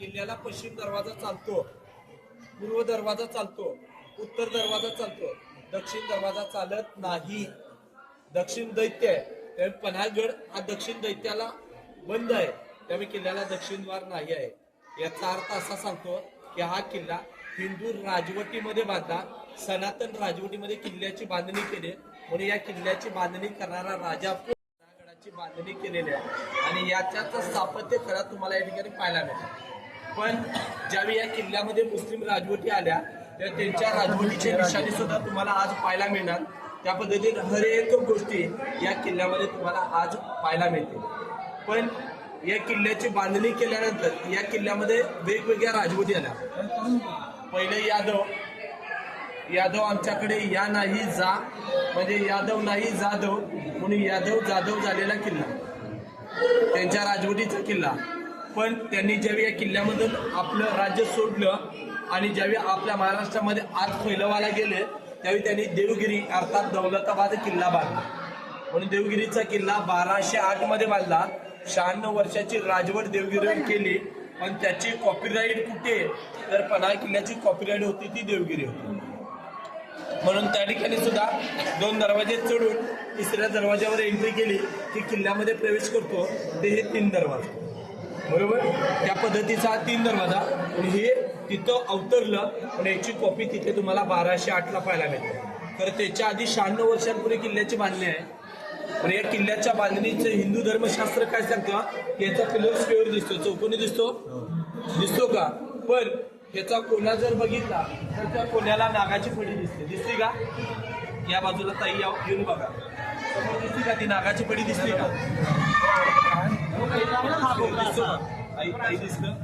किल्ल्याला पश्चिम दरवाजा चालतो, पूर्व दरवाजा चालतो, उत्तर दरवाजा चालतो, दक्षिण दरवाजा चालत नाही. दक्षिण दैत्य आहे, त्यामुळे पन्हाळगड हा दक्षिण दैत्याला बंद आहे, त्यामुळे किल्ल्याला दक्षिण द्वार नाही आहे. याचा अर्थ असा सांगतो की हा किल्ला हिंदू राजवटीमध्ये बांधला, सनातन राजवटीमध्ये किल्ल्याची बांधणी केली, म्हणून या किल्ल्याची बांधणी करणारा राजा गडाची बांधणी केलेली आहे आणि याच्याच स्थापत्य खरा तुम्हाला या ठिकाणी पाहायला मिळतं. पण ज्यावेळी या किल्ल्यामध्ये मुस्लिम राजवटी आल्या तेव्हा त्यांच्या राजवटीचे निशाणे सुद्धा तुम्हाला आज पाहायला मिळणार. त्या पद्धतीने हर एक गोष्टी या किल्ल्यामध्ये तुम्हाला आज पाहायला मिळते. पण या किल्ल्याची बांधणी केल्यानंतर या किल्ल्यामध्ये वेगवेगळ्या राजवटी आल्या. पहिले यादव आमच्याकडे या नाही जा, म्हणजे यादव नाही जाधव म्हणून यादव जाधव झालेला किल्ला, त्यांच्या राजवटीचा किल्ला. पण त्यांनी ज्यावेळी या किल्ल्यामधून आपलं राज्य सोडलं आणि ज्यावेळी आपल्या महाराष्ट्रामध्ये आत फैलवायला गेले त्यावेळी त्यांनी देवगिरी अर्थात दौलताबाद किल्ला बांधला. म्हणून देवगिरीचा किल्ला 1208 मध्ये बांधला. 96 वर्षाची राजवट देवगिरीवर केली, पण त्याची कॉपीराईट कुठे, तर पन्हाळ किल्ल्याची कॉपीराईट होती ती देवगिरी होती. म्हणून त्या ठिकाणी सुद्धा 2 दरवाजे चढून 3ऱ्या दरवाज्यावर एंट्री केली की किल्ल्यामध्ये प्रवेश करतो, ते हे 3 दरवाजे बरोबर. त्या पद्धतीचा 3 दरवाजा आणि हे तिथं अवतरलं आणि याची कॉपी तिथे तुम्हाला 1208ला पाहायला मिळते. तर त्याच्या आधी 96 वर्षांपूर्वी किल्ल्याची बांधणी आहे. पण या किल्ल्याच्या बांधणीचं हिंदू धर्मशास्त्र काय सांगतं, याचा कलर स्क्वेअर दिसतो, चौकोनी दिसतो का. पण याचा कोना जर बघितला तर त्या कोण्याला नागाची फडी दिसते का. या बाजूला ताई येऊन बघा, समोर दिसते का ती नागाची फडी दिसते का. आई दिसतं,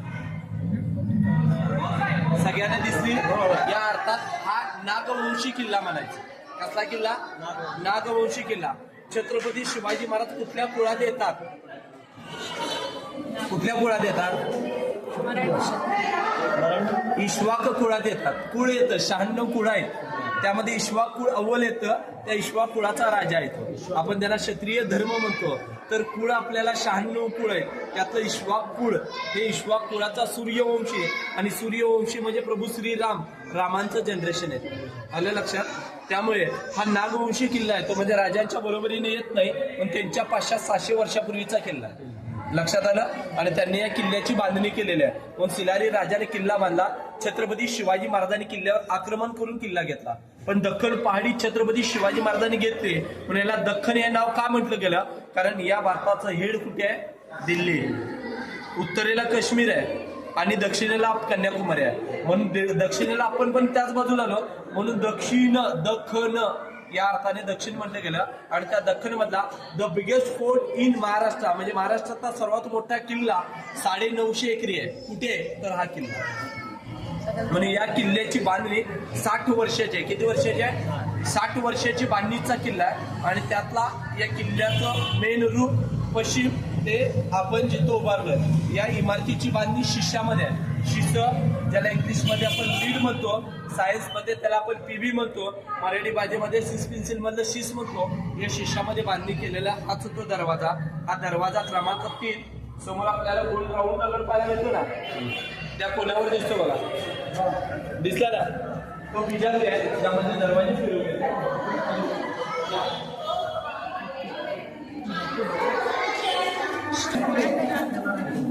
सगळ्यांना दिसली. या अर्थात हा नागवंशी किल्ला म्हणायचा. कसला किल्ला, नागवंशी किल्ला. छत्रपती शिवाजी महाराज कुठल्या कुळात येतात, इश्वाक कुळात येतात. कुळ येतं, 96 कुळ आहेत, त्यामध्ये इश्वाक कुळ अव्वल येतं, त्या इश्वाक कुळाचा राजा येतो. आपण त्याला क्षत्रिय धर्म म्हणतो. तर कुळ आपल्याला 96 कुळ आहेत, त्यातलं इश्वाक कुळ हे इश्वाक कुळाचा सूर्यवंशी आहे आणि सूर्यवंशी म्हणजे प्रभू श्रीराम, रामांचं जनरेशन आहे. आलं लक्षात. त्यामुळे हा नागवंशी किल्ला आहे, तो म्हणजे राजांच्या बरोबरीने येत नाही, पण त्यांच्या 500-600 वर्षापूर्वीचा किल्ला आहे. लक्षात आलं. आणि त्यांनी या किल्ल्याची बांधणी केलेली आहे. मग सिलारी राजाने किल्ला बांधला. छत्रपती शिवाजी महाराजांनी किल्ल्यावर आक्रमण करून किल्ला घेतला. पण दख्खन पहाडी छत्रपती शिवाजी महाराजांनी घेतले. पण याला दख्खन हे नाव का म्हटलं गेलं, कारण या भारताचं हेड कुठे आहे, दिल्ली. उत्तरेला काश्मीर आहे आणि दक्षिणेला कन्याकुमारी आहे. म्हणून दक्षिणेला आपण पण त्याच बाजूला आलो, म्हणून दख्खन या अर्थाने दक्षिण म्हटलं गेलं. आणि त्या दख्खन मधला the biggest fort in Maharashtra, म्हणजे महाराष्ट्रातला सर्वात मोठा किल्ला 950 एकरी आहे. कुठे, तर हा किल्ला. म्हणजे या किल्ल्याची बांधणी 60 वर्षाची आहे. किती वर्षाची आहे, 60 वर्षाची बांधणीचा किल्ला आहे. आणि त्यातला या किल्ल्याचं मेन रूप पश्चिम ते आपण जिथं उभारलं या इमारतीची बांधणी शिष्यामध्ये आहे. शिष्य ज्याला इंग्लिशमध्ये आपण लीड म्हणतो, सायन्समध्ये त्याला आपण पीबी म्हणतो, मराठी भाषेमध्ये सिस पेन्सिल मधलं शीस म्हणतो. या शिष्यामध्ये बांधणी केलेला हाच तो दरवाजा. हा दरवाजा क्रमांक 3. समोर आपल्याला गोल राऊंड कलर पाहायला मिळतो ना, त्या कोण्यावर दिसतो बघा, दिसला ना, तो बिजारी आहे त्यामध्ये दरवाजे फिरवले.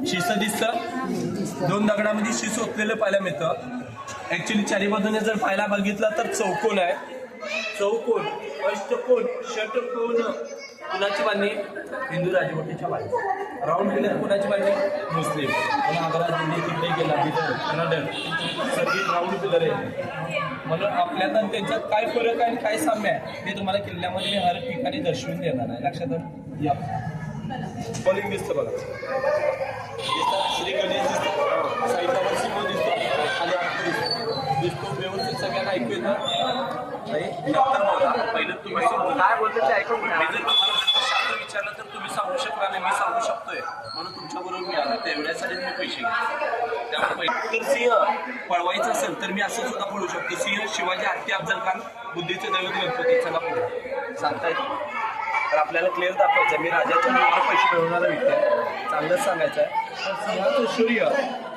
शिस दिसतं, 2 दगडामध्ये शिस ओतलेलं पाहायला मिळतं. ऍक्च्युली चारी बाजूने जर पाहायला बघितलं तर चौकोन आहे. चौकोन, अष्टकोन, षटकोन कुणाची बांधणी, हिंदू राजवटीच्या बांधणी. राऊंड केल्यात कुणाची बांधणी, मुस्लिम. आग्रा, दिल्ली, तिकडे गेला, बिदर, कन्नड सगळी राऊंड पिलर आहे. म्हणून आपल्यात त्यांच्यात काय फरक आहे आणि काय साम्य आहे हे तुम्हाला किल्ल्यामध्ये मी हर ठिकाणी दर्शवून देणार आहे. लक्षात या कॉलिंग दिसतं बघा, श्री गणेश दिसतो, साईबाबा सिंह दिसतो, खाली दिसतो. व्यवस्थित सगळ्यांना ऐकू येतं. पहिलं तुम्ही काय बोलतो ते ऐकून, मी जर तुम्हाला शब्द विचारलं तर तुम्ही सांगू शकता नाही, मी सांगू शकतोय म्हणून तुमच्याबरोबर मी आलो. तेवढ्यासाठी मी पैसे घेतो. त्यामुळे तर सिंह पळवायचं असेल तर मी असं सुद्धा पळू शकतो. सिंह शिवाजी, हत्ती, अफजल खान, बुद्धीचे दैवत गणपती. चला पुढे सांगता येतं. तर आपल्याला क्लिअर दाखवायचं मी राजाच्या पैसे मिळवणारा व्यक्ती आहे, चांगलंच सांगायचं आहे. तर सिंहाचं सूर्य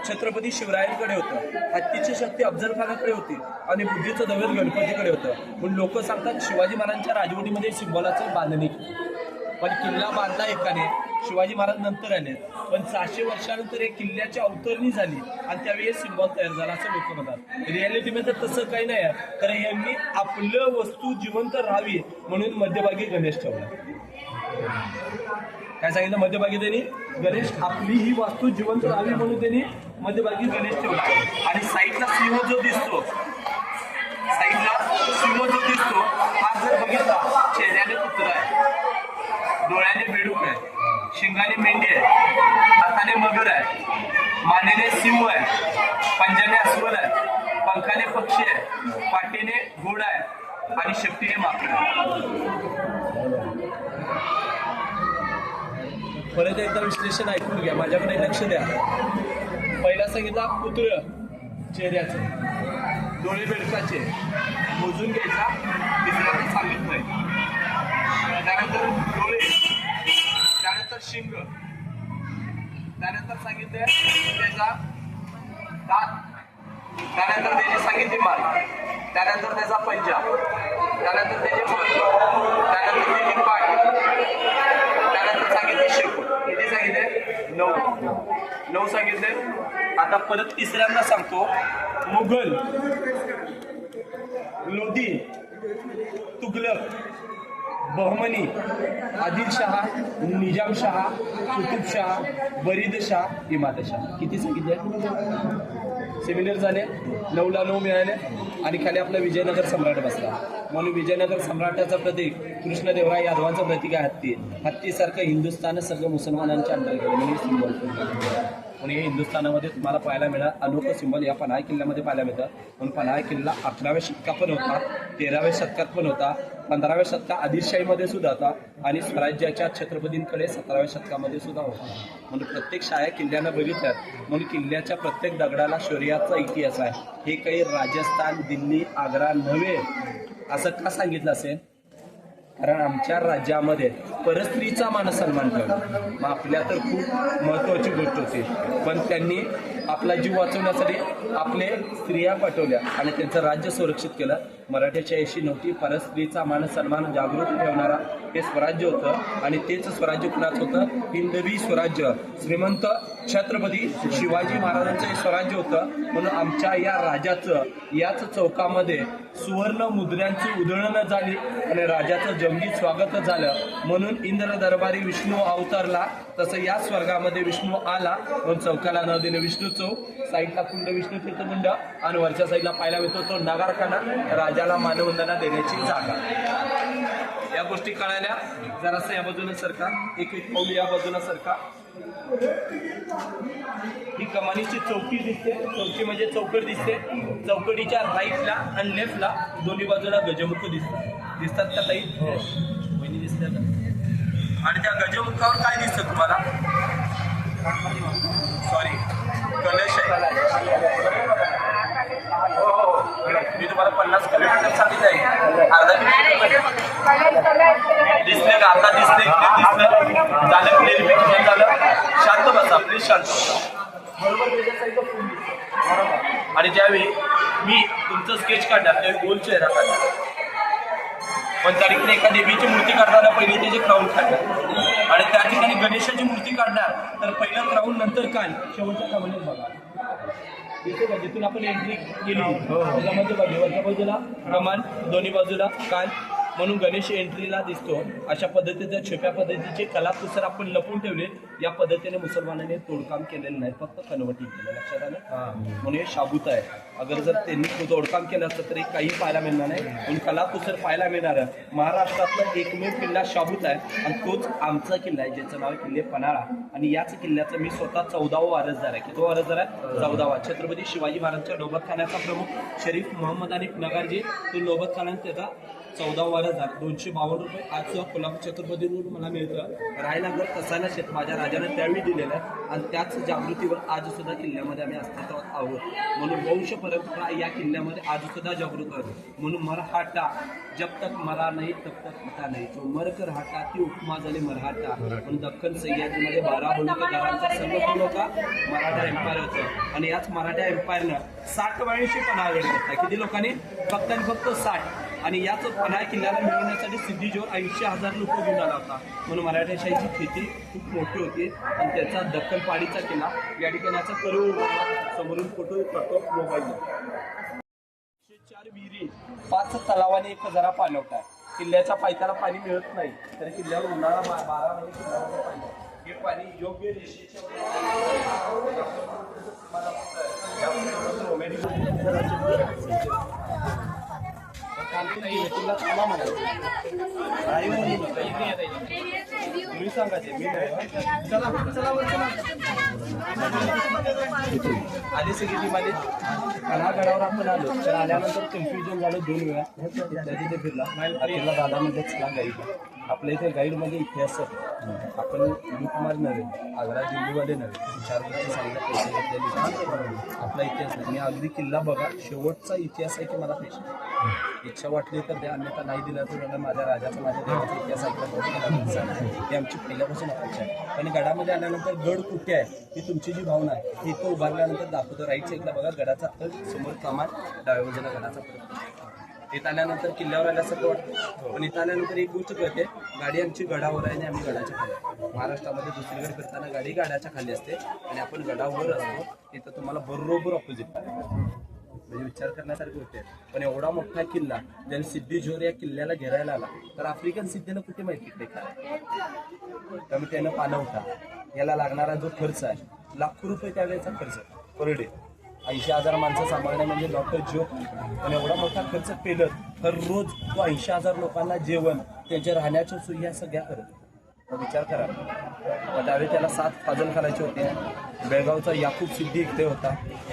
छत्रपती शिवरायांकडे होतं, हत्तीची शक्ती अफजल खानाकडे होती आणि बुद्धीचं दैवत गणपतीकडे होतं. पण लोक सांगतात शिवाजी महाराजांच्या राजवटीमध्ये सिंबॉलाचं बांधणी केली, पण किल्ला बांधला एकाने, शिवाजी महाराज नंतर आले. पण 600 वर्षानंतर एक किल्ल्याची अवतरणी झाली आणि त्यावेळी सिंबॉल तयार झाला असं लोक म्हणतात. रियालिटीमध्ये तसं काही नाही आहे, कारण यांनी आपलं वस्तू जिवंत राहावी म्हणून मध्यभागी गणेश ठेवला. काय सांगितलं? मध्यभागी त्यांनी गणेश, आपली ही वास्तू जिवंत राहावी म्हणून त्यांनी मध्यभागी गणेश ठेवला. आणि साईडला सिंह जो दिसतो, हा जर बघितला, चेहऱ्याने कुत्रा आहे, डोळ्याने बेडूक आहे, शिंगाने मेंढी आहे, हाताने मगर आहे, मानेने सिंह आहे, पंजाने अस्वल आहे, पंखाने पक्षी आहे, पाठीने घोडा आहे आणि शेपटीने माकड आहे. परत एकदा विश्लेषण ऐकून घ्या, माझ्याकडे लक्ष द्या. पहिला सांगितला कुत्र चेहऱ्याचं, डोळे बेडकाचे, मोजून घ्यायचा, तिसऱ्याचं सांगितलंय. त्यानंतर डोळे, त्यानंतर शिंग, त्यानंतर सांगितले त्याचा दात, त्यानंतर त्याची सांगितली मान, त्यानंतर त्याचा पंजा, त्यानंतर त्याचे त्यानंतर त्याची पाठ, त्यानंतर सांगितले शेपूट. किती सांगितले? 9 सांगितले. आता परत तिसऱ्यांदा सांगतो. मुघल, लोधी, तुगलक, बहमनी, आदिलशहा, निजामशहा, कुतुबशहा, बरीदशहा, इमादशहा. किती सांगितले? सिमिलर झाले. 9ला 9 मिळाले. आणि खाली आपला विजयनगर सम्राट बसला. म्हणून विजयनगर सम्राटाचं प्रतीक कृष्णदेवराय यादवांचं प्रतीक आहे हत्ती. हत्तीसारखं हिंदुस्थान सगळं मुसलमानांच्या अंतर गेलं म्हणजे सिंबॉल. म्हणून हे हिंदुस्थानामध्ये तुम्हाला पाहायला मिळालं अनोखं सिंबॉल या पन्हाळ किल्ल्यामध्ये पाहायला मिळतं. म्हणून पन्हाळ किल्ला 11व्या शतकात पण होता, 13व्या शतकात पण होता, 15व्या शतकात आदिलशाहीमध्ये सुद्धा होता आणि स्वराज्याच्या छत्रपतींकडे 17व्या शतकामध्ये सुद्धा होता. म्हणून प्रत्येक शाळा किल्ल्यानं बघितल्यात. म्हणून किल्ल्याच्या प्रत्येक दगडाला शौर्याचा इतिहास आहे. हे काही राजस्थान, दिल्ली, आग्रा नव्हे असं का सांगितलं असेल? कारण आमच्या राज्यामध्ये परस्त्रीचा मान सन्मान ठेवला. मग आपल्या तर खूप महत्त्वाची गोष्ट होती, पण त्यांनी आपला जीव वाचवण्यासाठी आपले स्त्रिया पाठवल्या आणि त्यांचं राज्य सुरक्षित केलं. मराठ्याची अशी नव्हती. परस्त्रीचा मान सन्मान जागृत ठेवणारा हे स्वराज्य होतं आणि तेच स्वराज्य कुणाचं होतं? हिंदवी स्वराज्य, श्रीमंत छत्रपती शिवाजी महाराजांचं हे स्वराज्य होतं. म्हणून आमच्या या राजाचं याच चौकामध्ये सुवर्ण मुद्र्यांची उधळण झाली आणि राजाचं जंगी स्वागत झालं. म्हणून इंद्र दरबारी विष्णू अवतरला, तसं या स्वर्गामध्ये विष्णू आला. म्हणून चौकाला नाव दिलं विष्णू चौक. साईडला कुंड, विष्णू तीर्थकुंड आणि वरच्या साईडला पाहायला मिळतो तो नगारखाना, राजाला मानवंदना देण्याची जागा. या गोष्टी कळाल्या. जरासं या बाजूला सरका, एक पाऊल या बाजूला सरका. ही कमानीची चौकी दिसते. चौकी म्हणजे चौकट दिसते. चौकटीच्या राईटला आणि लेफ्टला दोन्ही बाजूला गजमुख दिसतात का ताई? वहिनी दिसतात का? आणि त्या गजमुखावर काय दिसतं तुम्हाला? सॉरी, कलश आहे. मी तुम्हाला 50 किलोमीटर सांगितलं आहे, अर्धा किलोमीटर दिसले का? आता दिसले झालं, क्लिअरिफिकेशन झालं. शांत बसा प्लीज, शांत बरोबर. आणि ज्यावेळी मी तुमचं स्केच काढणार त्यावेळी गोल चेहरा काढणार, पण त्या ठिकाणी एका देवीची मूर्ती काढताना पहिले त्याचे क्राऊन काढणार आणि त्या ठिकाणी गणेशाची मूर्ती काढणार तर पहिलं क्राऊन नंतर कान, शेवटच्या कामाने बघा. जिथून आपण एंट्री केली त्याच्यामध्ये वरच्या बाजूला कमान, दोन्ही बाजूला कान, म्हणून गणेश एंट्रीला दिसतो. अशा पद्धतीच्या छुप्या पद्धतीचे कलाकुसर आपण लपून ठेवले. या पद्धतीने मुसलमानांनी तोडकाम केलेलं नाही, फक्त कन्वर्टिंग केलं. लक्षात आलं? म्हणून हे शाबूत आहे. अगर जर त्यांनी तोडकाम केलं असतं तरी काही पाहायला मिळणार नाही. पण कलाकुसर पाहायला मिळणार आहे. महाराष्ट्रातला एकमेव किल्ला शाबूत आहे आणि तोच आमचा किल्ला आहे, ज्याचं नाव किल्ले पन्हाळा. आणि याच किल्ल्याचं मी स्वतः 14वा वारसदार आहे. किती वारसदार आहे? 14वा. छत्रपती शिवाजी महाराजांच्या नौबतखान्याचा प्रमुख शरीफ मोहम्मद अली नगारजी, तो नौबतखान्यात त्याचा 14,252 रुपये आज कोल्हापूर छत्रपतीवरून मला मिळतं. राहायला घर कसायला शेत माझ्या राजाने त्यावेळी दिलेलं आहे आणि त्याच जागृतीवर आज सुद्धा किल्ल्यामध्ये आम्ही अस्तित्वात आहोत. म्हणून वंश परंपरा या किल्ल्यामध्ये आज सुद्धा जागृत आहोत. म्हणून मराठा जब तक मरा नाही तब तक हटा नाही, तो मरकर हटा ती उपमा झाली मराठा. पण दख्खन सह्याद्रीमध्ये 12 होळकरांचा संघ होता, मराठा एम्पायर होतं आणि याच मराठा एम्पायरनं 60 वेळेशी पन्हाळा घेतला. किती लोकांनी? फक्त आणि फक्त 60. आणि याच पन्हाळा किल्ल्याला मिळवण्यासाठी सिद्धीजोर 80,000 लोक घेऊन आला होता. म्हणून मराठ्याशाहीची खेती खूप मोठी होती आणि त्याचा दख्खन पहाडीचा किल्ला या ठिकाणी याचा करू समोरून फोटो करतो मोबाईलला. 4 विहिरी, 5 तलावाने 1,000 पाणवठा. किल्ल्याच्या पायथ्याला पाणी मिळत नाही तर किल्ल्यावर उन्हाळा 12 महिने किल्ल्यामध्ये पाणी. हे पाणी योग्य रेषेच्या तुम्ही सांगायचे मी आले सगळी टीमाले गडावर आपण आलो तर आल्यानंतर कन्फ्युजन झालं 2 वेळा. तिथे फिरला तिला दादा म्हणजे चला गाईड. आपल्या इथे गाईडमध्ये इतिहास आपण लुटमार नव्हे, आग्रा दिल्लीवाले नव्हे, 4 गोष्टी सांगितल्या पैसे घेतलेले आपला इतिहास नाही. मी अगदी किल्ला बघा शेवटचा इतिहास आहे की मला पैसे इच्छा वाटली तर द्या, अन्यथा नाही दिला तर माझ्या राजाचा माझ्या देवाचा इतिहास ऐकला ही आमची पहिल्यापासून अपेक्षा आहे. आणि गडामध्ये आल्यानंतर गड कुठे आहे ही तुमची जी भावना आहे ती इथं उभारल्यानंतर दाखवतो. राईट साईडला बघा गडाचा समोर कमान, डाव्या बाजूला गडाचा इथं आल्यानंतर किल्ल्यावर आल्यासारखं वाटतं. पण इथं आल्यानंतर एक गोष्ट कळते, गाडी आमची गडावर आहे आणि आम्ही गडाच्या खाली. महाराष्ट्रामध्ये दुसरीकडे फिरताना गाडी गाड्याच्या खाली असते आणि आपण गडावर असतो. इथं तुम्हाला बरोबर ऑपोजिट म्हणजे विचार करण्यासारखे होते. पण एवढा मोठा किल्ला ज्याने सिद्धीजोर या किल्ल्याला घेरायला आला तर आफ्रिकन सिद्धीनं कुठे माहिती इकडे काय. त्यामुळे त्यानं पाणवठा याला लागणारा जो खर्च आहे लाखो रुपये त्यावेळेचा खर्च पर डे. 80,000 माणसं सांभाळणे म्हणजे डॉक्टर जोक. पण एवढा मोठा खर्च केलं तर रोज तो 80,000 लोकांना जेवण त्यांच्या राहण्याच्या सोयी ह्या सगळ्या करत. विचार करा त्यावेळी त्याला 7 फाजल करायचे होते. बेळगावचा याकूब सिद्धी इकडे होता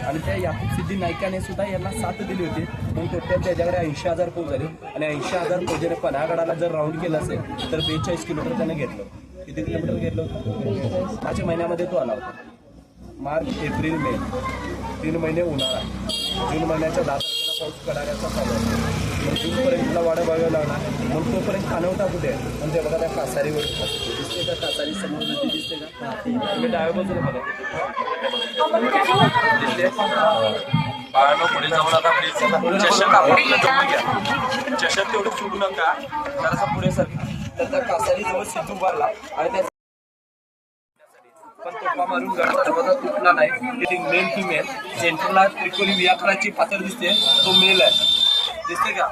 आणि त्या याकूब सिद्धी नायकाने सुद्धा यांना 7 दिली होती. म्हणून टोटल त्याच्याकडे 80,000 फौज झाली आणि 80,000 फौजेने पन्हाळगडाला जर राऊंड केलं असेल तर 42 किलोमीटर त्याने घेतलं. किती किलोमीटर घेतलं होतं? 5 महिन्यामध्ये तो आला होता. मार्च, एप्रिल, मे 3 महिने उन्हाळा. जून महिन्याच्या 10 तारखेला पाऊस कडाऱ्याचा चालू आहे. मग जूनपर्यंतला वाडा बघायला लागणार. मग तोपर्यंत पाणवठा कुठे आहे? म्हणजे बघा त्या कासारीवर दिसते का? कासारी समोर नदी दिसते का? मी डाव्या बाजूला बघा दिसते. पुढे जाऊन आता चषक तेवढं सोडू नका जरासा पुढे सर. तर त्या कासारी जवळ सिद्धू उभारला आणि त्या पण तोफा मारून गडाचा दरवाजा तुटला नाही. तिथे मेल फिमेल सेंटरला त्रिकोणी व्याकराची पातळ दिसते, तो मेल आहे. दिसते का?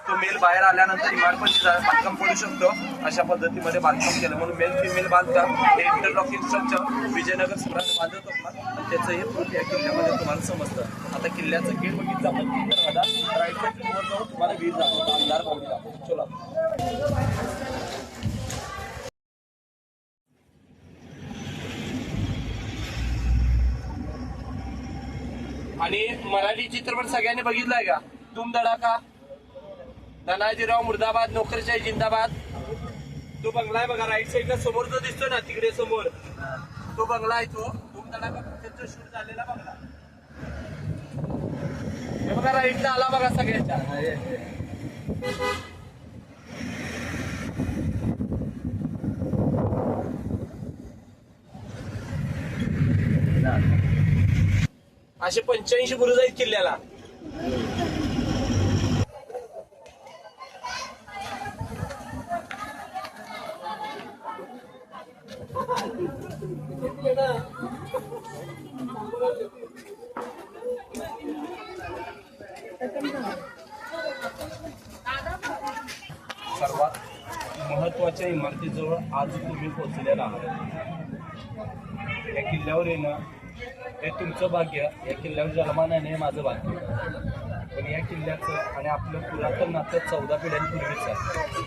तो मेल बाहेर आल्यानंतर इमारतीचे बांधकाम पडू शकतो. अशा पद्धतीमध्ये बांधकाम केलं म्हणून मेल फिमेल बांधकाम हे इंटरलॉकिंग स्ट्रक्चर विजयनगर सम्राट बांधत होता आणि त्याचं हे प्रूफ या किल्ल्यामध्ये तुम्हाला समजतं. आता किल्ल्याचं गेट बघितलं आपण राईट साईडवर जाऊन तुम्हाला वीर दाखवतो, अंधार पावडी दाखवतो. चला आणि मराठी चित्रपट सगळ्यांनी बघितलाय का? धूम धडाका, धनाजीराव मुर्दाबाद, नोकरशाही जिंदाबाद. तो बंगला आहे बघा राईट साईडला समोर जो दिसतो ना तिकडे समोर तो बंगला आहे. तो धूम धडाका पिक्चरचा शूट झालेला बंगला हे बघा राईटला आला बघा सगळ्यांच्या. असे 85 बुरुज आहेत किल्ल्याला. सर्वात महत्वाच्या इमारतीजवळ आज तुम्ही पोहोचलेला आहात. या किल्ल्यावर येणं हे तुमचं भाग्य. या किल्ल्यावर जन्मानं हे माझं भाग्य. पण या किल्ल्याचं आणि आपलं पुरातन नातं 14 पिढ्यांपूर्वीचं आहे.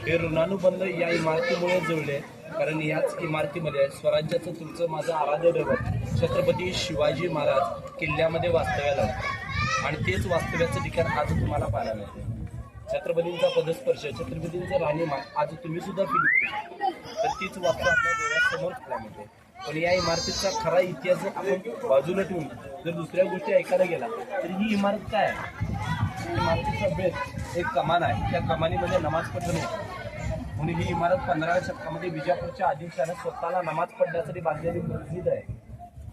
हे ऋणानुबंध या इमारतीमुळे जुळले. कारण याच इमारतीमध्ये स्वराज्याचं तुमचं माझं आराध्य दैवत छत्रपती शिवाजी महाराज किल्ल्यामध्ये वास्तव्याला आणि तेच वास्तव्याचं ठिकाण आज तुम्हाला पाहायला मिळते. छत्रपतींचा पदस्पर्श, छत्रपतींचं राहणीमान आज तुम्ही सुद्धा फील करू शकता. तर तीच वास्तू आपल्या डोळ्यासमोर आपल्यामध्ये. पण या इमारतीचा खरा इतिहास जर आपण बाजूला ठेवून जर दुसऱ्या गोष्टी ऐकायला गेला तर ही इमारत काय आहे? इमारतीचा बेस एक कमान आहे. त्या कमानीमध्ये नमाज पठण होतं म्हणून ही इमारत 15व्या शतकामध्ये विजापूरच्या आदिलशाने स्वतःला नमाज पडण्यासाठी बांधलेली मस्जिद आहे.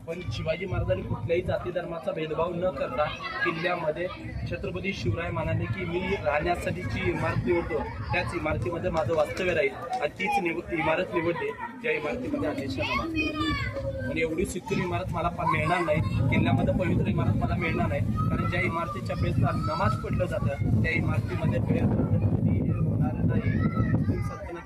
पण शिवाजी महाराजांनी कुठल्याही जाती धर्माचा भेदभाव न करता किल्ल्यामध्ये छत्रपती शिवराय म्हणाले की मी राहण्यासाठी जी इमारत निवडतो त्याच इमारतीमध्ये माझं वास्तव्य राहील आणि तीच इमारत निवडते ज्या इमारतीमध्ये आदेशा नमाज. पण एवढी सिक्युअर इमारत मला मिळणार नाही, किल्ल्यामध्ये पवित्र इमारत मला मिळणार नाही, कारण ज्या इमारतीच्या बेसला नमाज पडलं जातं त्या इमारतीमध्ये होणार नाही.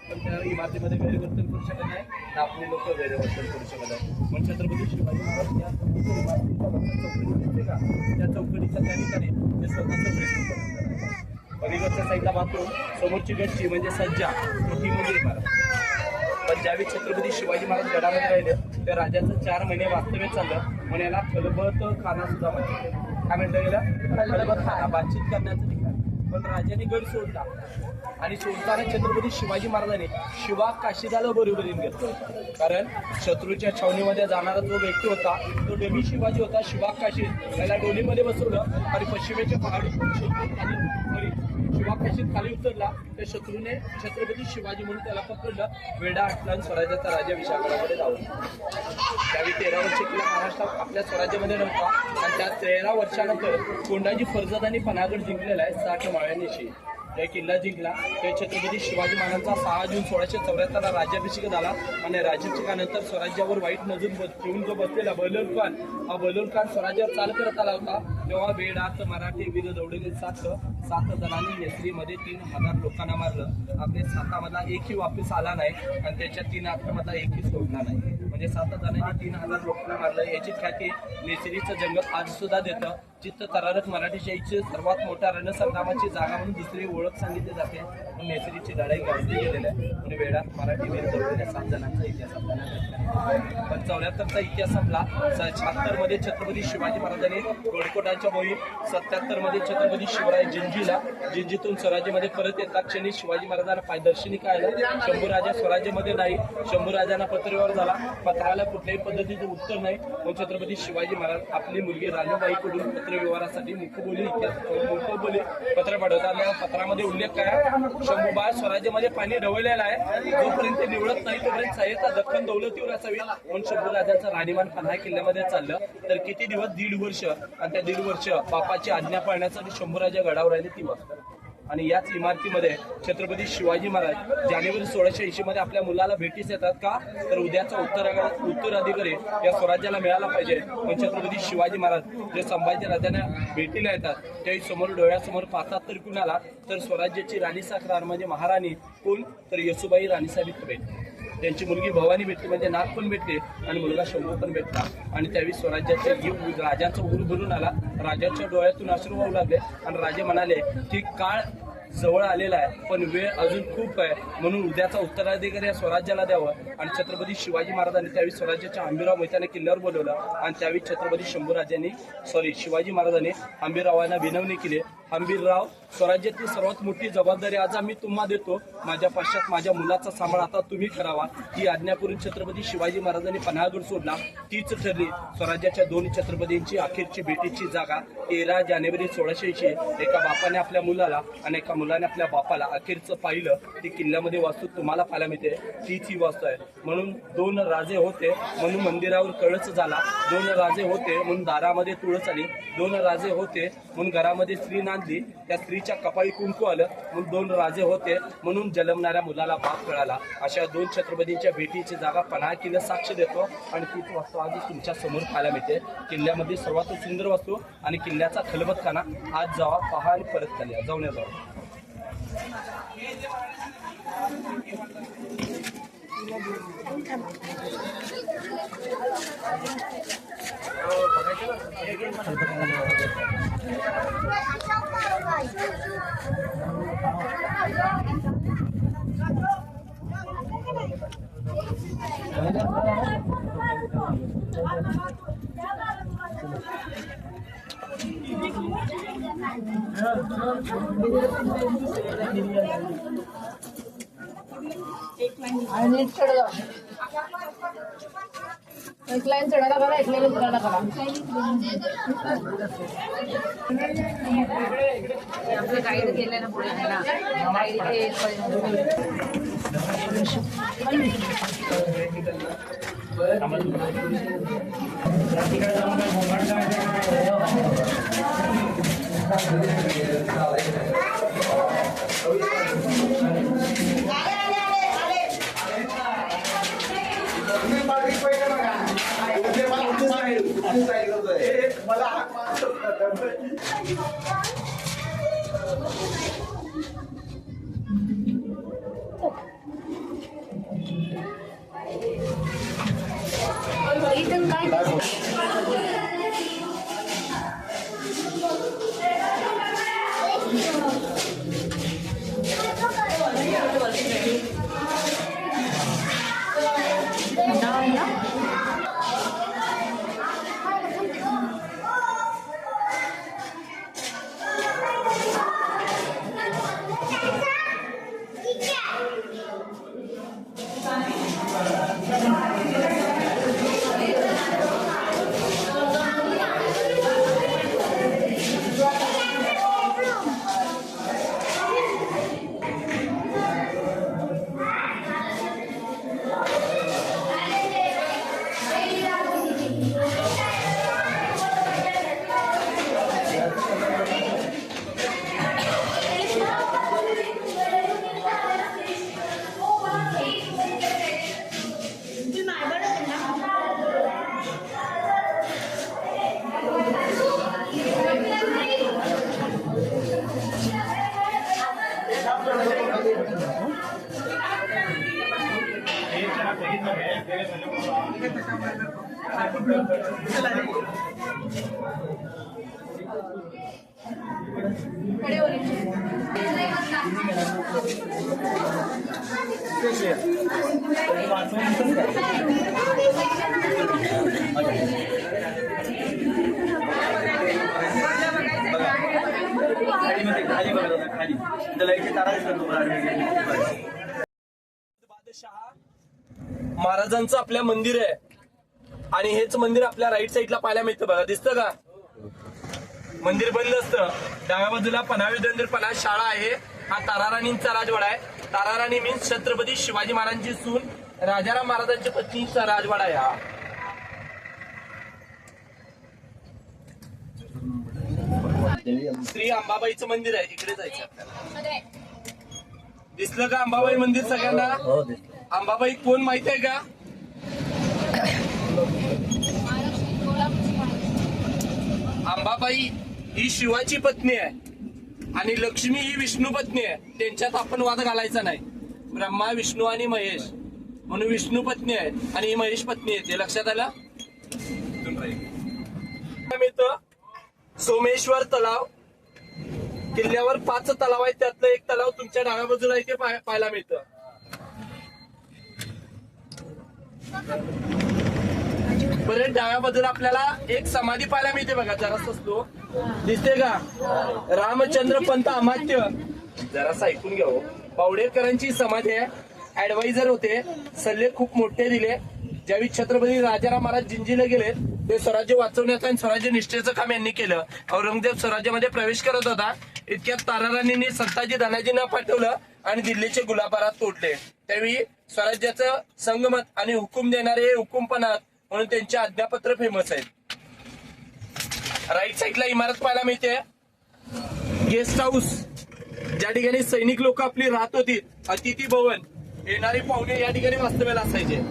पण त्या इमारतीमध्ये गैरवर्तन करू शकत नाही ना आपले लोक गैरवर्तन करू शकत नाही. पण छत्रपती शिवाजी महाराज या चौकडी का त्या चौकडीच्या त्या ठिकाणी ते स्वतःचं प्रयत्न पलीकडच्या साईडला बाथरूम, समोरची गच्ची म्हणजे सज्जा, मोठी म्हणजे इमारत. पण ज्यावेळी छत्रपती शिवाजी महाराज गडामध्ये राहिले त्या राजाचं 4 महिने वास्तव्य चाललं म्हणून याला खलबत खाना सुद्धा म्हणतात. काय म्हणलं गेलं? खलबत खाना, बातचीत करण्याचं ठिकाण. पण राजाने गड सोडला आणि सोडताना छत्रपती शिवाजी महाराजांनी शिवा काशीदाला बरोबरीने घेतलं. कारण शत्रूच्या छावणीमध्ये जाणारा जो व्यक्ती होता तो डेमी शिवाजी होता. शिवा काशी त्याला डोलीमध्ये बसवलं आणि पश्चिमेच्या पहाडी शिवा काशीत खाली उतरला तर शत्रूने छत्रपती शिवाजी म्हणून त्याला पकडलं, वेडा हटला आणि स्वराज्याचा राज्याभिषेकाकडे लावला. त्यावेळी 13 वर्ष किल्ला महाराष्ट्रात आपल्या स्वराज्यामध्ये नव्हता आणि त्या 13 वर्षानंतर कोंडाजी फर्जदांनी पन्हागड जिंकलेला आहे 60 माळ्यांनीशी. त्या किल्ला जिंकला ते छत्रपती शिवाजी महाराजांचा 6 जून 1674 राज्याभिषेक झाला आणि राज्याभिषेकानंतर स्वराज्यावर वाईट नजर ठेवून जो बसलेला बहलोल खान, हा बहलोल खान स्वराज्यावर चाल करत आला होता तेव्हा वेडात मराठी वीर दौडले 7 जणांनी नेसरीमध्ये 3000 लोकांना मारलं. आपल्या 7मधला एकही वापस आला नाही आणि त्याच्या 3 एकही सोडला नाही. म्हणजे 7 जणांनी 3000 लोकांना मारलं. याची ख्याती नेसरीचं जंगल आज सुद्धा देतं. चित्त थरारक मराठीशाहीची सर्वात मोठ्या रणसंग्रामाची जागा म्हणून दुसरी ओळख सांगितली जाते. नेसरीची लढाई गाजली गेलेली आहे म्हणजे वेळात मराठी वीर दौडलेल्या 7 जणांचा इतिहास आपल्याला. पण 74चा इतिहास संपला. 76 मध्ये छत्रपती शिवाजी महाराजांनी गोडकोटाच्या मोहीम, 77 मध्ये छत्रपती शिवराय जिंजीतून स्वराज्यामध्ये परत येतात क्षणी शिवाजी महाराजांना पायदर्शनी काय आलं, शंभूराजा स्वराज्यामध्ये नाही. शंभूराजांना पत्रव्यवहार झाला, पत्राला कुठल्याही पद्धतीचं उत्तर नाही. मग छत्रपती शिवाजी महाराज आपली मुलगी राणूबाईकडून पत्रव्यवहारासाठी मुखबोली पत्र पाठवतात. पत्रामध्ये उल्लेख काय, शंभूबा स्वराज्यामध्ये पाणी ढवळलेलं आहे, जोपर्यंत ते निवडत नाही तोपर्यंत सहाय्यता दख्खन दौलतीवर असावी. म्हणून शंभूराजांचं राणीमान पन्हा किल्ल्यामध्ये चाललं. तर किती दिवस? 1.5 वर्ष. आणि त्या 1.5 वर्ष बापाची आज्ञा पाळण्यासाठी शंभूराजा गडावर राहिले 3 वर्ष. आणि याच इमारतीमध्ये छत्रपती शिवाजी महाराज जानेवारी 1680 मध्ये आपल्या मुलाला भेटीस येतात. का तर उद्याचा उत्तराधिकारी या स्वराज्याला मिळाला पाहिजे. पण छत्रपती शिवाजी महाराज जे संभाजी राजांना भेटीला येतात त्यावेळी समोर डोळ्यासमोर पाहतात तर कुणाला, तर स्वराज्याची राणी साखरार म्हणजे महाराणी कोण, तर येसुबाई राणीसाहेब भेटते. त्यांची मुलगी भवानी भेटली म्हणजे नाग पण भेटले आणि मुलगा शंभू पण भेटला. आणि त्यावेळी स्वराज्याचे राजांचा ऊर भरून आला. राजाच्या डोळ्यातून अश्रू वाहू लागले आणि राजे म्हणाले की काळ जवळ आलेला आहे पण वेळ अजून खूप आहे, म्हणून उद्याचा उत्तराधिकारी या स्वराज्याला द्यावं. आणि छत्रपती शिवाजी महाराजांनी त्यावेळी स्वराज्याच्या आंबीराव मैताने किल्ल्यावर बोलवलं आणि त्यावेळी छत्रपती शिवाजी महाराजांनी आंबीरावांना विनवणी केली, आंबीरराव स्वराज्यातली सर्वात मोठी जबाबदारी आज आम्ही तुम्हाला देतो, माझ्या पश्चात माझ्या मुलाचा सांभाळ आता तुम्ही करावा. ही आज्ञा करून छत्रपती शिवाजी महाराजांनी पन्हागड सोडला. तीच ठरली स्वराज्याच्या 2 छत्रपतींची अखेरची भेटीची जागा. 13 जानेवारी 1680 एका बापाने आपल्या मुलाला आणि एका मुलाने आपल्या बापाला अखेरचं पाहिलं. ती किल्ल्यामध्ये वास्तू तुम्हाला पाहायला मिळते, तीच ही वास्तू आहे. म्हणून 2 राजे होते म्हणून मंदिरावर कळस झाला, 2 राजे होते म्हणून दारामध्ये तुळस आली, 2 राजे होते म्हणून घरामध्ये स्त्री नांदली, त्या स्त्रीच्या कपाळी कुंकू आलं, म्हणून 2 राजे होते म्हणून जन्मणाऱ्या मुलाला बाप कळाला. अशा 2 छत्रपतींच्या भेटीची जागा पन्हा किल्ला साक्ष देतो आणि तीच वास्तू आज तुमच्या समोर पाहायला मिळते. किल्ल्यामध्ये सर्वात सुंदर वास्तू आणि किल्ल्याचा खलबतखाना. आज जावा, पहा आणि परत खाली जाऊन या जावा. आणि चढगा एक लाईन चढायला करा, एक लाईन उतरायला करा. आपलं गाईड गेलं ना पुढे आहे ना, गाईड इथं काय महाराजांचं आपल्या मंदिर आहे आणि हेच मंदिर आपल्या राईट साईडला पाहायला मिळतं बघा. दिसतं का? मंदिर बंद असतं. डाव्या बाजूला पन्हाळी मंदिर पन्हाळ शाळा आहे. हा ताराराणींचा राजवाडा आहे. ताराराणी मीन्स छत्रपती शिवाजी महाराजांची सून राजाराम महाराजांच्या पत्नीचा राजवाडा आहे हा. श्री अंबाबाईचं मंदिर आहे. इकडे जायचं आपल्याला. दिसलं का अंबाबाई मंदिर सगळ्यांना? अंबाबाई कोण माहित आहे का? अंबाबाई ही शिवाची पत्नी आहे आणि लक्ष्मी ही विष्णू पत्नी आहे. त्यांच्यात आपण वाद घालायचा नाही. ब्रह्मा विष्णू आणि महेश म्हणून विष्णू पत्नी आहे आणि ही महेश पत्नी आहे. ते लक्षात आलं? सोमेश्वर तलाव. किल्ल्यावर 5 तलाव आहेत. त्यातलं एक तलाव तुमच्या डाव्या बाजूला इथे पाहायला मिळतं. परत डाव्या बाजूला आपल्याला एक समाधी पाहायला मिळते बघा. जरा स्लो दिसते का? रामचंद्र पंत अमात्य. जरा ऐकून घ्या. पावडेकरांची समाधी आहे. ऍडवायझर होते. सल्ले खूप मोठे दिले. ज्यावेळी छत्रपती राजाराम महाराज जिंजीला गेले ते स्वराज्य वाचवण्याचं आणि स्वराज्य निष्ठेचं काम यांनी केलं. औरंगजेब स्वराज्यामध्ये प्रवेश करत होता. इतक्यात ताराराणींनी संताजी धनाजींना पाठवलं आणि दिल्लीचे गुलाबारात तोडले. त्यावेळी स्वराज्याचं संगमत आणि हुकूम देणारे हुकुमपणात म्हणून त्यांचे आज्ञापत्र फेमस आहेत. राईट साईडला इमारत पाहायला मिळते. गेस्ट हाऊस, ज्या ठिकाणी सैनिक लोक आपली राहत होती. अतिथी भवन, येणारे पाहुणे या ठिकाणी वास्तव्याला असायचे.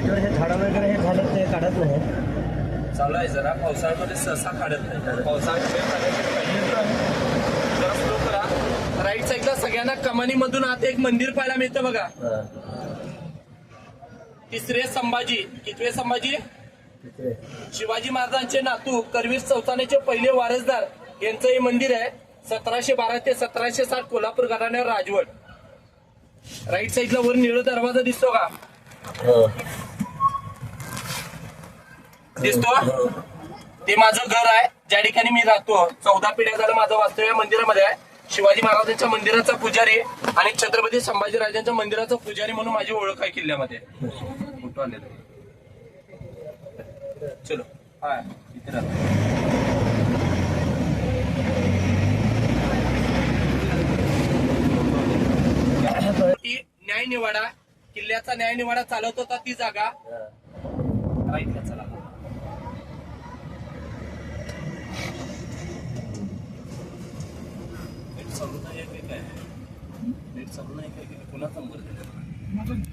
झाडं वगैरे हे झालं ते काढत नाही. चालू आहे जरा. पावसाळ्यामध्ये सहसा काढत नाही. पावसाळ्यात जरा स्लो करा. राईट साईडला सगळ्यांना कमानीमधून आत एक मंदिर पाहायला मिळतं बघा. 3रे संभाजी. कितवे संभाजी? शिवाजी महाराजांचे नातू करवीर चौथानेचे पहिले वारसदार यांचं हे मंदिर आहे. 1712 ते 1760 कोल्हापूर घराण्यावर राजवट. राईट साईडला वर निळा दरवाजा दिसतो का? दिसतो. ते माझं घर आहे, ज्या ठिकाणी मी राहतो. 14 पिढ्या झालं माझं वास्तव्य या मंदिरामध्ये आहे. शिवाजी महाराजांच्या मंदिराचा पुजारी आणि छत्रपती संभाजीराजांच्या मंदिराचा पुजारी म्हणून माझी ओळख आहे किल्ल्यामध्ये. फोटो आलेला आहे. चलो हा इथे न्याय निवाडा, किल्ल्याचा न्याय निवाडा चालवत होता ती जागा. राईटला चला. नीट चालू नाही काय? नीट चालू नाही काय? कुणाचा नंबर दिला?